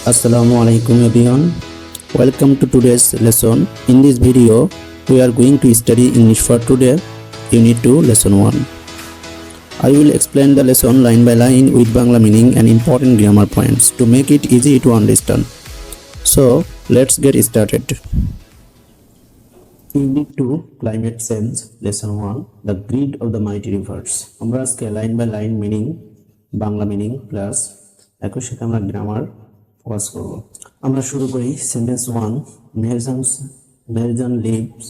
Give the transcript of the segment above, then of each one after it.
Assalamu alaikum everyone. Welcome to today's lesson. In this video, we are going to study English for today, Unit 2, Lesson 1. I will explain the lesson line by line with Bangla meaning and important grammar points to make it easy to understand. So, let's get started. Unit 2, Climate Change, Lesson 1, The Grid of the Mighty Rivers. আমরা আজকে line by line meaning, Bangla meaning plus একই সাথে আমরা grammar focus করব। আমরা শুরু করি sentence 1। Meherjan lives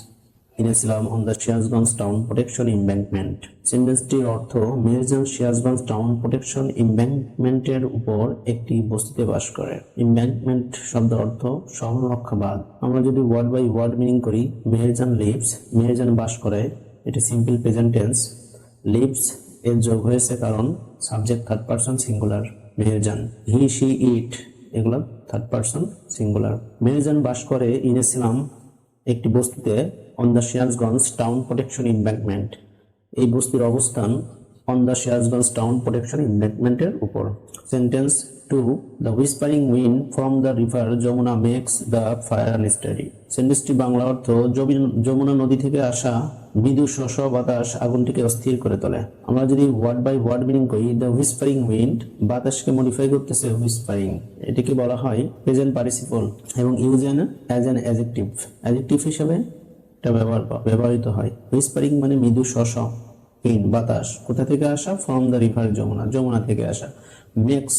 in a slum on the Sirajganj town protection embankment. সেন্টেন্সটির অর্থ মেহেরজান সিরাজগঞ্জ টাউন প্রোটেকশন ইমব্যাঙ্কমেন্টের উপর একটি বস্তিতে বাস করে। ইমব্যাঙ্কমেন্ট শব্দের অর্থ সংরক্ষা বাঁধ। আমরা যদি ওয়ার্ড বাই ওয়ার্ড মিনিং করি, মেহেরজান লিভস, মেহেরজান বাস করে, এটি সিম্পল প্রেজেন্ট টেন্স। লিভস এর যোগ হয়েছে কারণ subject third person singular Meherjan. He, she, it এগুলো থার্ড পারসন সিঙ্গুলার। মেহেরজান বাস করে ইন এ স্লাম একটি বস্তিতে on the Sirajganj town protection embankment. এই বস্তির অবস্থান on the Sirajganj town protection ইমব্যাঙ্কমেন্টের উপর। Sentence 2, the whispering wind from the river Jamuna makes the fire unsteady. সেন্টেন্সটি বাংলা অর্থ, যমুনা নদী থেকে আসা মৃদু শস্য বাতাস আগুনটিকে অস্থির করে তোলে। আমরা যদি ওয়ার্ড বাই ওয়ার্ড মিনিং করি, দ্য হুইসপারিং উইন্ড বাতাসকে মডিফাই করতেছে হুইসপারিং, এটিকে বলা হয় প্রেজেন্ট পার্টিসিপল এবং use as an adjective. Adjective হিসেবে এটা ব্যবহৃত হয়। হুইসপারিং মানে মৃদু শস্য, উইন্ড বাতাস, কোথা থেকে আসা? From the river Jamuna, Jamuna থেকে আসা। মেক্স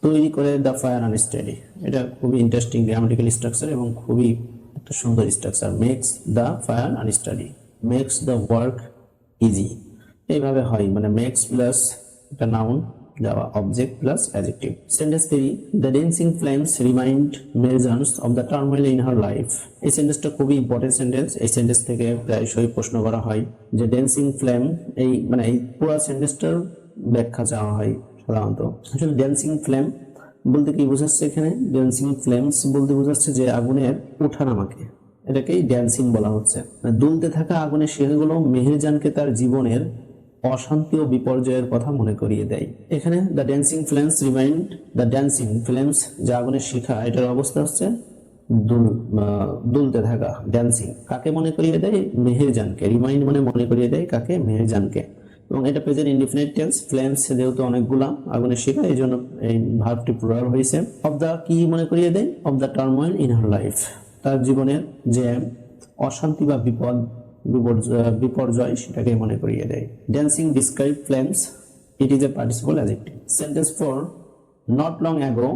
তৈরি করে দ্য ফায়ার আনস্টাডি। এটা খুবই ইন্টারেস্টিং গ্রামাটিক্যাল স্ট্রাকচার এবং খুবই একটা সুন্দর structure. Makes the fire unsteady, makes the work easy. এইভাবে হয়, মানে মেক্স প্লাস একটা নাউন যাওয়া object plus adjective. Sentence 3, the dancing flames remind Meherjan of the turmoil in her life. এই সেন্টেন্সটা খুবই ইম্পর্টেন্ট সেন্টেন্স। এই সেন্টেন্স থেকে প্রায়শই প্রশ্ন করা হয় যে ড্যান্সিং ফ্লেম, এই মানে এই পুরো সেন্টেন্সটার ব্যাখ্যা চাওয়া হয় সাধারণত। আসলে ড্যান্সিং ফ্লেম বলতে কি বোঝাচ্ছে এখানে? ড্যান্সিং ফ্লেমস বলতে বোঝাচ্ছে যে আগুনের ওঠানামাকে, এটাকেই ড্যান্সিং বলা হচ্ছে। দুলতে থাকা আগুনের শিখাগুলো মেহেরজানকে তার জীবনের অশান্তি ও বিপর্যয়ের কথা মনে করিয়ে দেয়। এখানে the dancing flames remind, the dancing flames যে আগুনের শিখা, এটার অবস্থা হচ্ছে দুলতে থাকা। ড্যান্সিং কাকে মনে করিয়ে দেয়? মেহেরজানকে। রিমাইন্ড মানে মনে করিয়ে দেয় কাকে? মেহেরজানকে। এবং এটা প্রেজেন্ট ইনডিফিনিট টেন্স। ফ্লেমস যেহেতু অনেকগুলা আগুনের শিখা, এই জন্য এই ভার্বটি প্লুরাল হয়েছে। অফ দ্য কি মনে করিয়ে দেয়? Of the turmoil in her life, তার জীবনের যে অশান্তি বা বিপর্যয় সেটাকে মনে করিয়ে দেয়। Dancing describe flames, it is a participle adjective. Sentence 4, not long ago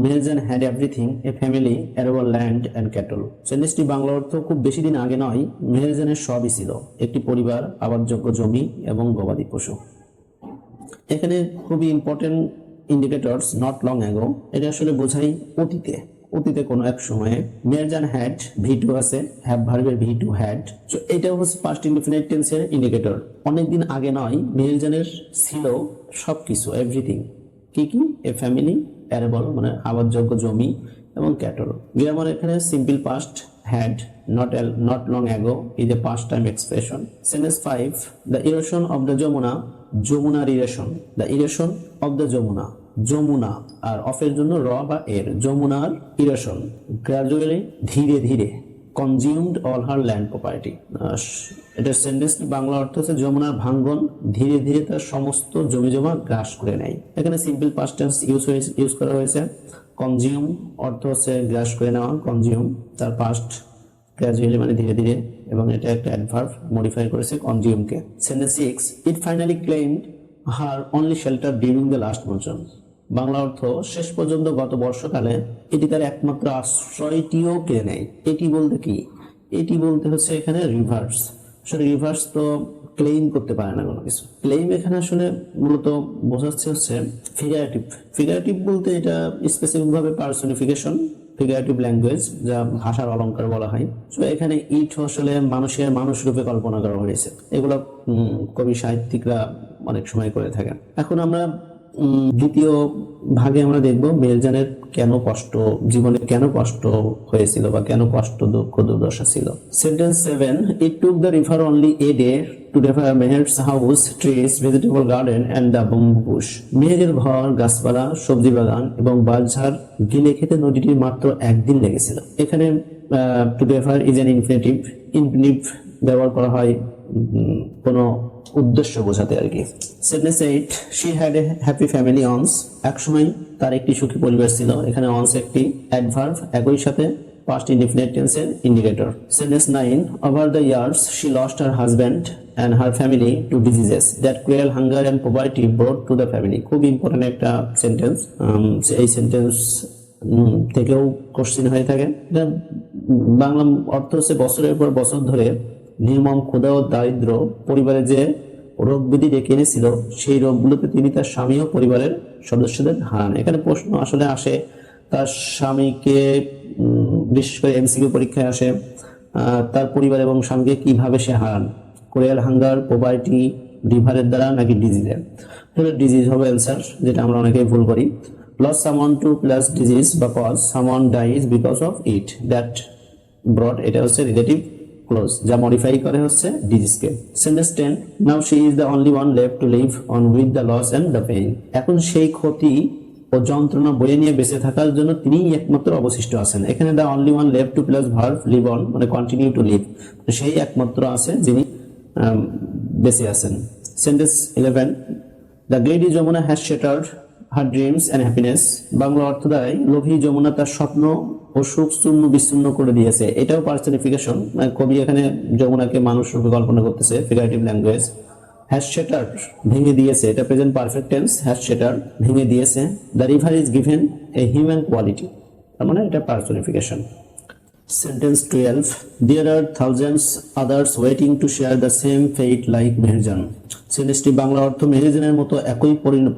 Meherjan had everything, a family, arable land and cattle. সেন্টেন্সটি বাংলা অর্থ, খুব বেশি দিন আগে নয় মেহেরজানের সবই ছিল, একটি পরিবার, আবাদযোগ্য জমি এবং গবাদি পশু। এখানে খুবই important indicators not long ago, এটা আসলে বোঝাই অতীতে, অতীতে কোনো এক সময়ে। মেহেরজান হ্যাড, ভি2 আছে, হ্যাভ ভার্বের ভি2 হ্যাড। সো এটা হচ্ছে পাস্ট ইনডিফিনিট টেন্সের ইন্ডিকেটর। অনেকদিন আগে নয় মেহেরজানের ছিল সবকিছু, এভরিথিং। কি কি? এ ফ্যামিলি, অ্যারেবল মানে আবাদযোগ্য জমি এবং ক্যাটল। গ্রামার এখানে simple past, had, not long ago is a past time expression. Sentence 5, the erosion of the Jamuna, যমুনার erosion, the erosion of the Jamuna, Jamuna আর অফের জন্য র বা এর, যমুনার ইরোশন গ্রাজুয়ালি, ধীরে ধীরে, consumed all her land property. এটা সেন্টেন্স বাংলা অর্থ হচ্ছে যমুনার ভাঙ্গন ধীরে ধীরে তার সমস্ত জমি জমা গ্রাস করে নেয়। এখানে সিম্পল পাস্ট টেন্স ইউজ করা হয়েছে। কনজিউম অর্থ হচ্ছে গ্রাস করে নেওয়া, কনজিউম, তার পাস্ট গ্রাজুয়ালি মানে ধীরে ধীরে, এবং এটা একটা অ্যাডভার্ব মডিফাই করেছে কনজিউমকে। Sentence 6, it finally claimed her only shelter during the last monsoon. Bangla অর্থ, শেষ পর্যন্ত গত বর্ষাকালে এটি তার একমাত্র আশ্রয়টিও কেড়ে নেয়। এটি বলতে কি? এটি বলতে হচ্ছে এখানে রিভার্স। আসলে রিভার্স তো ক্লেইম করতে পারে না কোনো কিছু। ক্লেইম এখানে আসলে মূলত বোঝাচ্ছে হচ্ছে ফিগারেটিভ। ফিগারেটিভ বলতে এটা স্পেসিফিক ভাবে পার্সনিফিকেশন, ফিগারেটিভ ল্যাঙ্গুয়েজ, যা ভাষার অলংকার বলা হয়। তো এখানে ইট আসলে মানুষ রূপে কল্পনা করা হয়েছে। এগুলো কবি সাহিত্যিকরা অনেক সময় করে থাকেন। এখন আমরা দ্বিতীয় ভাগে আমরা দেখব মেহেরজানের কেন কষ্ট, জীবনে কেন কষ্ট হয়েছিল বা কেন কষ্ট দুঃখ দুর্দশা ছিল। Sentence 7, it took the river only a day to refer Meher's house, trees, vegetable garden and the bamboo bush. মেহেরের ঘর, গাছপালা, সবজি বাগান এবং বাঁশঝাড় গিলে খেতে নদীটির মাত্র একদিন লেগেছিল। এখানে টু রিফার ইজ অ্যান ইনফিনিটিভ। ইনফিনিটিভ ব্যবহার করা হয় কোনো উদ্দেশ্য বোঝাতে আর কি। Sentence 8, she had a happy family once. একসময় তার একটি সুখী পরিবার ছিল। এখানে অনস একটি অ্যাডভার্ব, একই সাথে পাস্ট ইনডিফিনিট টেন্সের indicator. Sentence 9, over the years she lost her husband and her family to diseases that cruel hunger and poverty brought to the family। খুব ইম্পর্টেন্ট একটা সেন্টেন্স। এই সেন্টেন্স থেকেও কোশ্চেন হয়ে থাকে। বাংলা অর্থ হচ্ছে বছরের পর বছর ধরে নির্মম ক্ষুধা ও দারিদ্র পরিবারে যে রোগ ব্যাধি ডেকে এনেছিল, সেই রোগগুলোতে তিনি তার স্বামী ও পরিবারের সদস্যদের হারান। এখানে প্রশ্ন আসলে আসে তার স্বামীকে, বিশেষ করে এমসিকিউ পরীক্ষায় আসে, তার পরিবার এবং স্বামীকে কিভাবে সে হারান। কোরিয়াল হাঙ্গার, পোভার্টি, রিভারের দ্বারা নাকি ডিজিজে? ডিজিজ হবে অ্যান্সার, যেটা আমরা অনেকেই ভুল করি। Lose someone to plus disease বা cause someone dies because of it that brought, এটা হচ্ছে রিলেটিভ ক্লোজ যা মডিফাই করে হচ্ছে ডিজিজকে। Sentence 10, now she is the only one left to live on with the loss and the pain. এখন সেই ক্ষতি ও যন্ত্রণা বয়ে নিয়ে বেঁচে থাকার জন্য তিনিই একমাত্র অবশিষ্ট আছেন। এখানে the only one left to plus verb live on মানে কন্টিনিউ টু লিভ, সেই একমাত্র আছে যিনি বেঁচে আছেন। Sentence 11, the greedy Jamuna has shattered her dreams and happiness. Bangla অর্থ দ্বারাই লোভী যমুনা তার স্বপ্ন ও সুখ চূর্ণ বিচ্ছিন্ন করে দিয়েছে। এটাও পার্সনিফিকেশন, কবি এখানে যমুনাকে মানুষ রূপে কল্পনা করতেছে, ফিগারেটিভ ল্যাঙ্গুয়েজ। হ্যাজ শেটার্ড ভেঙে দিয়েছে, এটা প্রেজেন্ট পারফেক্ট টেন্স। হ্যাজ শেটার্ড ভেঙে দিয়েছে। The river is given a human quality, তার মানে এটা personification. Sentence 12, there are thousands others waiting to share the same fate like Meherjan. সেন্টেন্সটি বাংলা অর্থ মেহেরজানের মতো একই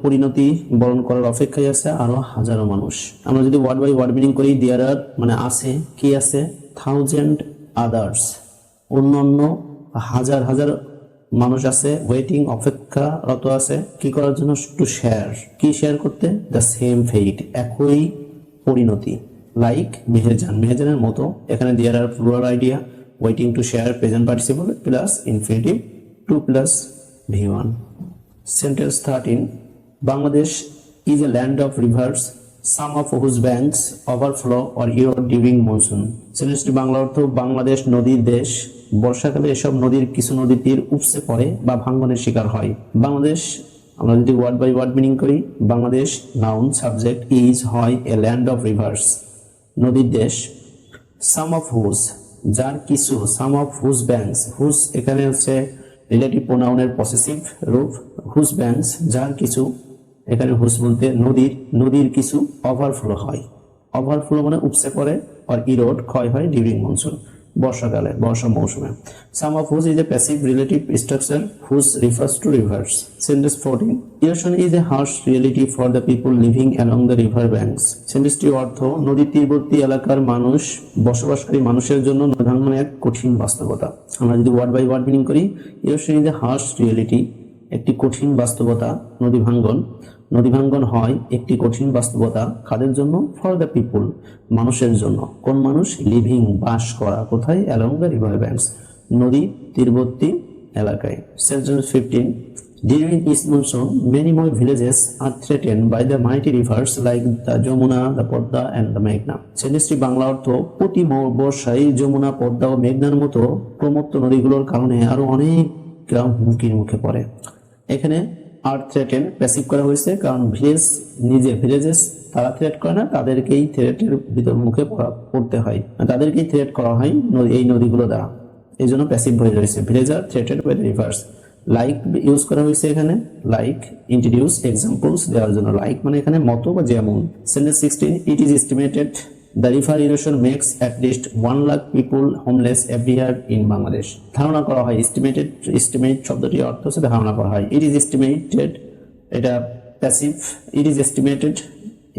পরিণতি বরণ করার অপেক্ষায় আছে আরো হাজারো মানুষ। আমরা যদি ওয়ার্ড বাই ওয়ার্ড মিনিং করি, there are মানে আছে, কি আছে, থাউজেন্ড আদার্স অন্যান্য হাজার হাজার মানুষ আছে, ওয়েটিং অপেক্ষারত আছে, কি করার জন্য, টু শেয়ার, কি শেয়ার করতে, দ্য সেম ফেইট একই পরিণতি, লাইক মেহেরজান মেহেরজানের মতো। এখানে there are plural idea, waiting to share present participle plus infinitive to plus V1। Sentence 13, Bangladesh is a land of rivers some of whose banks overflow or erode during monsoon. সেন্টেন্সটি বাংলা অর্থ বাংলাদেশ নদীর দেশ, বর্ষাকালে এসব নদীর কিছু নদী তীর উপচে পড়ে বা ভাঙ্গনের শিকার হয়। বাংলাদেশ আমরা যদি ওয়ার্ড বাই ওয়ার্ড মিনিং করি, বাংলাদেশ নাউন, সাবজেক্ট ইজ হয় এ ল্যান্ড অফ রিভার্স নদীর দেশ, সাম অফ হুজ যার কিছু, সাম অফ হুজ ব্যাঙ্কস, হুজ এখানে হচ্ছে রিলেটিভ প্রোনাউনের পসেসিভ রূপ, হুজ ব্যাঙ্কস যার কিছু, এখানে হুজ বলতে নদীর কিছু ওভারফ্লো হয়, ওভারফ্লো মানে উপচে পড়ে, আর ইরোড ক্ষয় হয় ডিউরিং মনসুন বর্ষাকালে, বর্ষা মৌসুমে। Some of whose is a passive relative structure, whose refers to rivers. Sentence 14, erosion is a harsh reality for the people living along the river banks. সেন্টেন্সটির অর্থ নদীর তীরবর্তী এলাকার মানুষ, বসবাসকারী মানুষের জন্য নদী ভাঙ্গন এক কঠিন বাস্তবতা। আমরা যদি ওয়ার্ড বাই ওয়ার্ড মিনিং করি, erosion is a harsh reality একটি কঠিন বাস্তবতা, নদী ভাঙ্গন হয় একটি কঠিন বাস্তবতা, কাদের জন্য, ফর দ্য পিপুল মানুষের জন্য। কোন মানুষ, লিভিং বাস করা, কোথায়, অ্যালং দ্য রিভার ব্যাঙ্কস নদী তীরবর্তী এলাকায়। Sentence 15, during east monsoon many more villages are threatened by the mighty rivers like the Jamuna, the Podda and the Meghna। সেন্টেন্সটি বাংলা অর্থ প্রতি বর্ষায় যমুনা, পদ্মা ও মেঘনার মতো প্রমত্ত নদীগুলোর কারণে আরো অনেক গ্রাম হুমকির মুখে পড়ে। এখানে আর থ্রেটেন প্যাসিভ করা হয়েছে, কারণ ভিলেজেস তারা থ্রেট করে না, তাদেরকেই থ্রেটের ভিতর মুখে পড়তে হয়, তাদেরকেই থ্রেট করা হয় এই নদীগুলো দ্বারা, এই জন্য প্যাসিভ হয়ে রয়েছে। Village are threatened by the rivers. Like use করা হয়েছে এখানে, লাইক ইন্ট্রোডিউস এক্সাম্পলস দেওয়ার জন্য, লাইক মানে এখানে মতো বা যেমন। Sentence 16, it is estimated the river erosion makes at least 1 lakh people homeless every year in Bangladesh. ধারণা করা হয়, এস্টিমেট শব্দটির অর্থ হচ্ছে ধারণা করা হয়। ইট ইজ এস্টিমেটেড এটা প্যাসিভ, ইট ইজ এস্টিমেটেড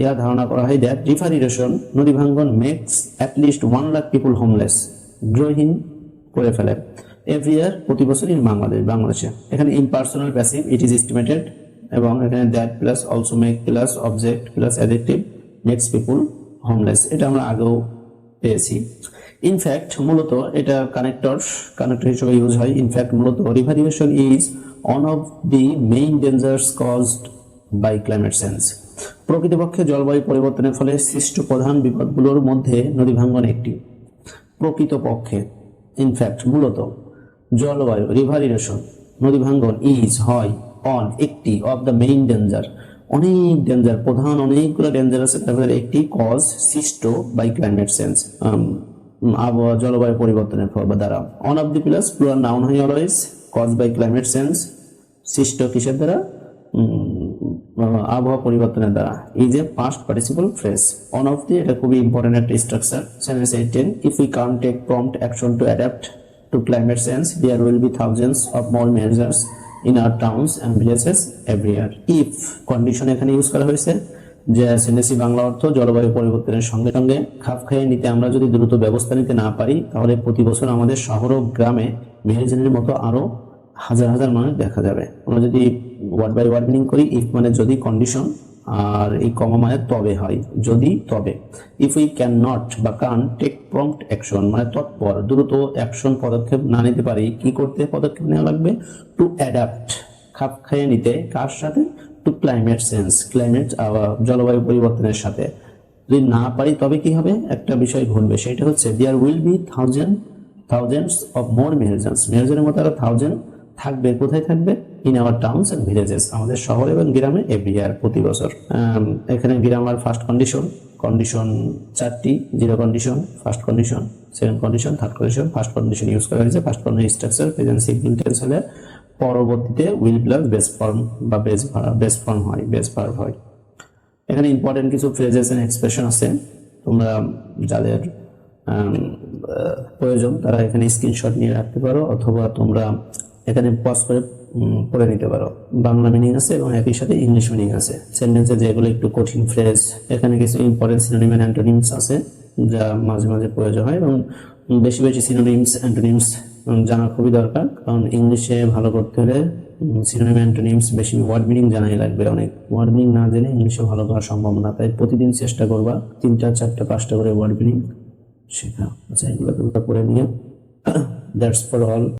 এর ধারণা করা হয় দ্যাট রিভার ইরোশন নদী ভাঙ্গন makes at least 1 lakh people homeless গৃহহীন করে ফেলে এভরি ইয়ার প্রতি বছর ইন বাংলাদেশে। এখানে impersonal passive, it is estimated এবং এখানে that plus also make plus object plus adjective makes people homeless, এটা আমরা আগেও পেয়েছি। ইনফ্যাক্ট মূলত এটা কানেক্টর হিসেবে ইউজ হয়। ইনফ্যাক্ট মূলত river erosion is one of the main dangers caused by climate change. প্রকৃতপক্ষে জলবায়ু পরিবর্তনের ফলে সৃষ্ট প্রধান বিপদগুলোর মধ্যে নদী ভাঙ্গন একটি। প্রকৃতপক্ষে ইনফ্যাক্ট মূলত জলবায়ু রিভার ইরোশন নদী ভাঙ্গন ইজ হয় অন একটি অফ দ্য মেইন ডেঞ্জার, অনেক ডেঞ্জার, প্রধান অনেকগুলো ডেঞ্জার আছে, তার মধ্যে একটি কজ সৃষ্ট বাই ক্লাইমেট চেঞ্জ, আবহাওয়া জলবায়ু পরিবর্তনের ফল বা দ্বারা। On of the plus plural noun হয় always, caused by climate change সৃষ্ট কিসের দ্বারা, আবহাওয়া পরিবর্তনের দ্বারা। Is a past participle phrase. On of the এটা খুবই ইম্পর্টেন্ট একটা structure. Sentence 18 if we can't take prompt action to adapt to climate change, there will be thousands of more measures in our towns and villages every year. If condition এখানে use করা হয়েছে, যে সেন্টেন্সি বাংলা অর্থ জলবায়ু পরিবর্তনের সঙ্গে সঙ্গে খাপ খাইয়ে নিতে আমরা যদি দ্রুত ব্যবস্থা নিতে না পারি, তাহলে প্রতি বছর আমাদের শহর ও গ্রামে মেহেরজেনের মতো আরো হাজার হাজার মানুষ দেখা যাবে। আমরা যদি ওয়ার্ড বাই ওয়ার্ড মিনিং করি, ইফ মানে যদি, কন্ডিশন, আর এই কমা মানে তবে হয়, যদি তবে। ইফ উই ক্যান নট বা কান টেক প্রম্পট অ্যাকশন মানে তৎপর দ্রুত অ্যাকশন পদক্ষেপ না নিতে পারি, কি করতে পদক্ষেপ নেওয়া লাগবে, টু অ্যাডাপ্ট খাপ খাইয়ে নিতে, কার সাথে, টু ক্লাইমেট চেঞ্জ জলবায়ু পরিবর্তনের সাথে। যদি না পারি তবে কি হবে, একটা বিষয় ঘটবে, সেটা হচ্ছে there will be thousands of more Meherjans, মেহেরজেনের মতো আরো থাউজেন্ড থাকবে, কোথায় থাকবে, in our towns and villages আমাদের শহর এবং গ্রামে, এভরি ইয়ার প্রতি বছর। এখানে গ্রামার ফার্স্ট কন্ডিশন চারটি, zero condition, first condition, second condition, third condition. First condition use করা হয়েছে, first condition structure present simple tense হলে পরবর্তীতে উইল প্লাস বেস ফর্ম বা বেস ফর্ম হয়, বেস ভার্ব হয়। এখানে ইম্পর্টেন্ট কিছু ফ্রেজেস এন্ড এক্সপ্রেশন আছে, তোমরা যাদের প্রয়োজন তারা এখানে স্ক্রিনশট নিয়ে রাখতে পারো, অথবা তোমরা এখানে পজ করে পড়ে নিতে পারো। বাংলা মিনিং আছে এবং একই সাথে ইংলিশ মিনিং আছে। সেন্টেন্সে যেগুলো একটু কঠিন ফ্রেজ, এখানে কিছু ইম্পর্টেন্ট সিনোনিম এন্ড অ্যান্টোনিমস আছে যা মাঝে মাঝে প্রয়োজন হয়, এবং বেশি বেশি সিনোনিমস অ্যান্টোনিমস জানা খুবই দরকার, কারণ ইংলিশে ভালো করতে হলে সিনোনিম অ্যান্টোনিমস বেশি ওয়ার্ড মিনিং জানাই লাগবে। অনেক ওয়ার্ড মিনিং না জেনে ইংলিশে ভালো করা সম্ভব না, তাই প্রতিদিন চেষ্টা করবা 3টা 4টা 5টা করে ওয়ার্ড মিনিং শেখা। আচ্ছা, এগুলো তোমরা পড়ে নিও। That's for all.